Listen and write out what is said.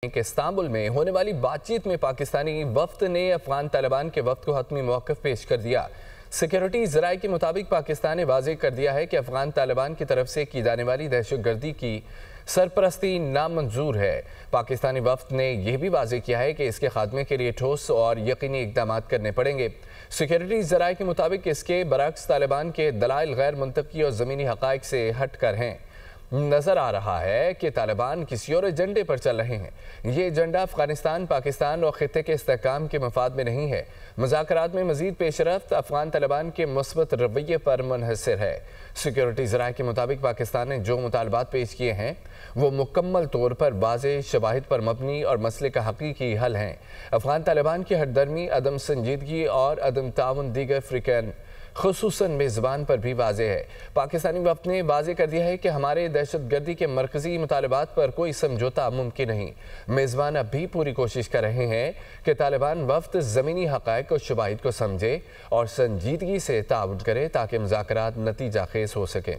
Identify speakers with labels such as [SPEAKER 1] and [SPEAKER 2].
[SPEAKER 1] Istanbul में होने वाली बातचीत में पाकिस्तानी वफ्द ने अफगान तालिबान के वफ्द को हतमी मौक़िफ़ पेश कर दिया। सिक्योरिटी ज़राए के मुताबिक पाकिस्तान ने वाज़ेह कर दिया है कि अफगान तालिबान की तरफ से की जाने वाली दहशतगर्दी की सरपरस्ती नामंजूर है। पाकिस्तानी वफ्द ने यह भी वाज़ेह किया है कि इसके खात्मे के लिए ठोस और यकीनी इक़दाम करने पड़ेंगे। सिक्योरिटी ज़राए के मुताबिक इसके बरअक्स तालिबान के दलाइल गैर मुंतकी और ज़मीनी हक़ाइक़ से हट कर हैं। नजर आ रहा है कि तालिबान किसी और एजेंडे पर चल रहे हैं। ये एजेंडा अफगानिस्तान, पाकिस्तान और खित्ते के इस्तेहकाम के मफाद में नहीं है। मुज़ाकरात में मजीद पेशरफ्त अफगान तालिबान के मुस्बत रवैये पर मुनहसर है। सिक्योरिटी ज़राए के मुताबिक पाकिस्तान ने जो मुतालबात पेश किए हैं वो मुकम्मल तौर पर वाज़ेह शवाहिद पर मबनी और मसले का हकीकी हल हैं। अफगान तालिबान की हटदर्मी, अदम संजीदगी और अदम ताउन दीगर अफ्रीकन खुसूसन मेज़बान पर भी वाज़ेह है। पाकिस्तानी वफ्द ने वाज़ेह कर दिया है कि हमारे दहशतगर्दी के मरकज़ी मुतालबात पर कोई समझौता मुमकिन नहीं। मेज़बान अब भी पूरी कोशिश कर रहे हैं कि तालिबान वफ्द ज़मीनी हक़ाइक़ और शवाहिद को समझे और संजीदगी से ताउन करे ताकि मुज़ाकरात नतीजा खेज़ हो सकें।